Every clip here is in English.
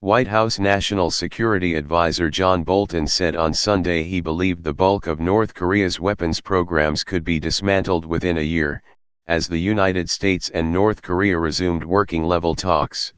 White House National Security Advisor John Bolton said on Sunday he believed the bulk of North Korea's weapons programs could be dismantled within a year, as the United States and North Korea resumed working-level talks.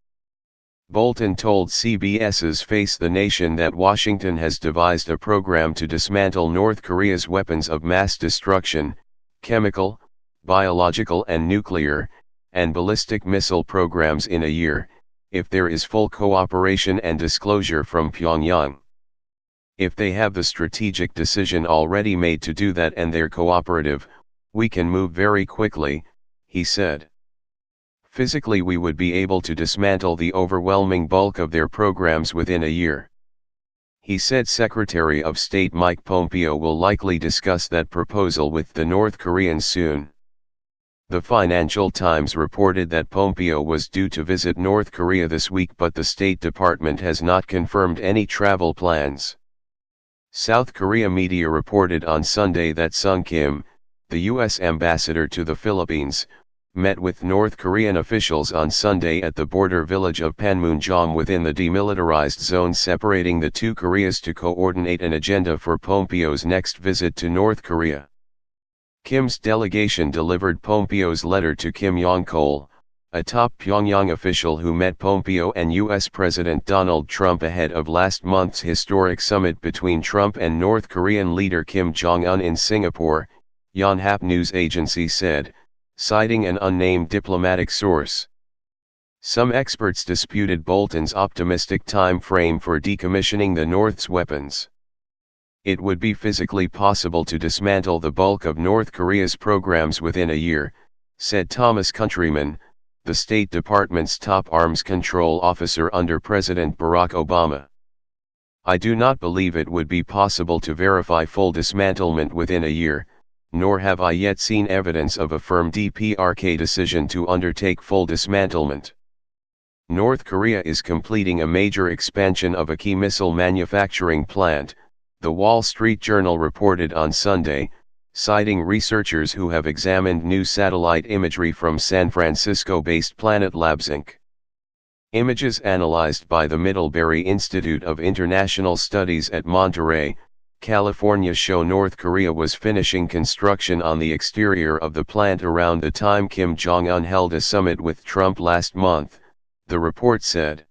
Bolton told CBS's Face the Nation that Washington has devised a program to dismantle North Korea's weapons of mass destruction, chemical, biological and nuclear, and ballistic missile programs in a year, if there is full cooperation and disclosure from Pyongyang. If they have the strategic decision already made to do that and they're cooperative, we can move very quickly, he said. Physically we would be able to dismantle the overwhelming bulk of their programs within a year. He said Secretary of State Mike Pompeo will likely discuss that proposal with the North Koreans soon. The Financial Times reported that Pompeo was due to visit North Korea this week, but the State Department has not confirmed any travel plans. South Korea media reported on Sunday that Sung Kim, the U.S. ambassador to the Philippines, met with North Korean officials on Sunday at the border village of Panmunjom within the demilitarized zone separating the two Koreas to coordinate an agenda for Pompeo's next visit to North Korea. Kim's delegation delivered Pompeo's letter to Kim Yong-chol, a top Pyongyang official who met Pompeo and U.S. President Donald Trump ahead of last month's historic summit between Trump and North Korean leader Kim Jong-un in Singapore, Yonhap news agency said, citing an unnamed diplomatic source. Some experts disputed Bolton's optimistic time frame for decommissioning the North's weapons. It would be physically possible to dismantle the bulk of North Korea's programs within a year, said Thomas Countryman, the State Department's top arms control officer under President Barack Obama. I do not believe it would be possible to verify full dismantlement within a year, nor have I yet seen evidence of a firm DPRK decision to undertake full dismantlement. North Korea is completing a major expansion of a key missile manufacturing plant, The Wall Street Journal reported on Sunday, citing researchers who have examined new satellite imagery from San Francisco-based Planet Labs Inc. Images analyzed by the Middlebury Institute of International Studies at Monterey, California show North Korea was finishing construction on the exterior of the plant around the time Kim Jong-un held a summit with Trump last month, the report said.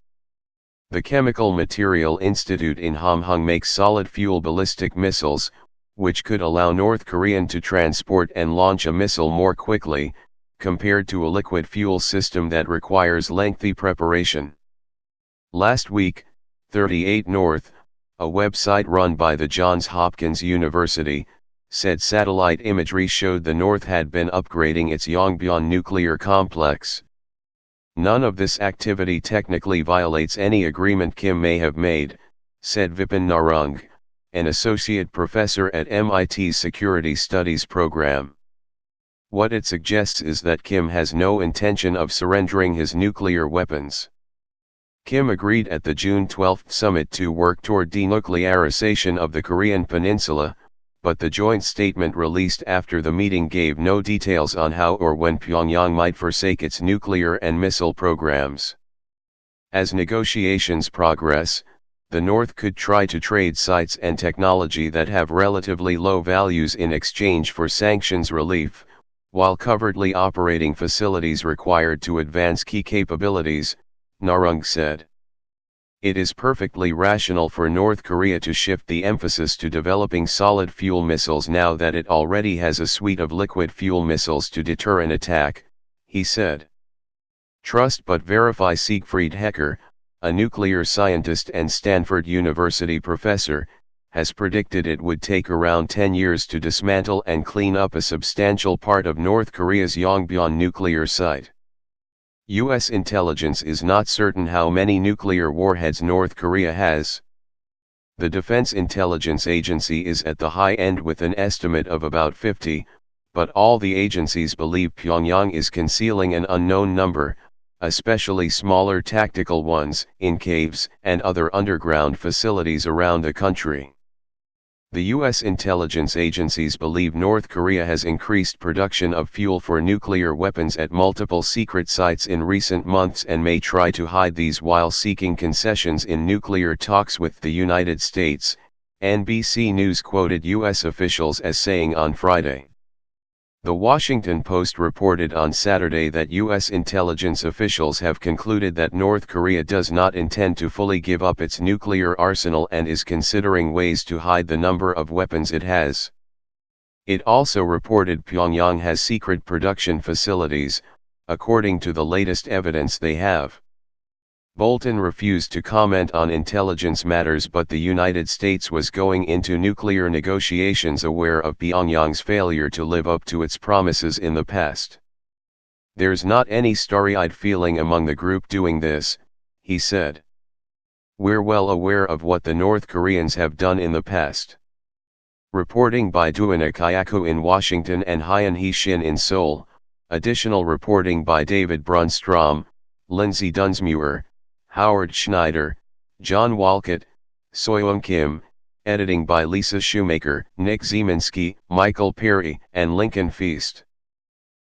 The Chemical Material Institute in Hamhung makes solid-fuel ballistic missiles, which could allow North Korea to transport and launch a missile more quickly, compared to a liquid fuel system that requires lengthy preparation. Last week, 38 North, a website run by the Johns Hopkins University, said satellite imagery showed the North had been upgrading its Yongbyon nuclear complex. None of this activity technically violates any agreement Kim may have made, said Vipin Narang, an associate professor at MIT's Security Studies program. What it suggests is that Kim has no intention of surrendering his nuclear weapons. Kim agreed at the June 12 summit to work toward denuclearization of the Korean peninsula, but the joint statement released after the meeting gave no details on how or when Pyongyang might forsake its nuclear and missile programs. As negotiations progress, the North could try to trade sites and technology that have relatively low values in exchange for sanctions relief, while covertly operating facilities required to advance key capabilities, Narang said. It is perfectly rational for North Korea to shift the emphasis to developing solid fuel missiles now that it already has a suite of liquid fuel missiles to deter an attack, he said. Trust but verify. Siegfried Hecker, a nuclear scientist and Stanford University professor, has predicted it would take around 10 years to dismantle and clean up a substantial part of North Korea's Yongbyon nuclear site. U.S. intelligence is not certain how many nuclear warheads North Korea has. The Defense Intelligence Agency is at the high end with an estimate of about 50, but all the agencies believe Pyongyang is concealing an unknown number, especially smaller tactical ones, in caves and other underground facilities around the country. The U.S. intelligence agencies believe North Korea has increased production of fuel for nuclear weapons at multiple secret sites in recent months and may try to hide these while seeking concessions in nuclear talks with the United States, NBC News quoted U.S. officials as saying on Friday. The Washington Post reported on Saturday that U.S. intelligence officials have concluded that North Korea does not intend to fully give up its nuclear arsenal and is considering ways to hide the number of weapons it has. It also reported Pyongyang has secret production facilities, according to the latest evidence they have. Bolton refused to comment on intelligence matters, but the United States was going into nuclear negotiations aware of Pyongyang's failure to live up to its promises in the past. "There's not any starry-eyed feeling among the group doing this," he said. "We're well aware of what the North Koreans have done in the past." Reporting by Duana Kayako in Washington and Hyun Hee Shin in Seoul, additional reporting by David Brunstrom, Lindsay Dunsmuir, Howard Schneider, John Walcott, Soyoung Kim, editing by Lisa Shoemaker, Nick Zeminski, Michael Perry, and Lincoln Feast.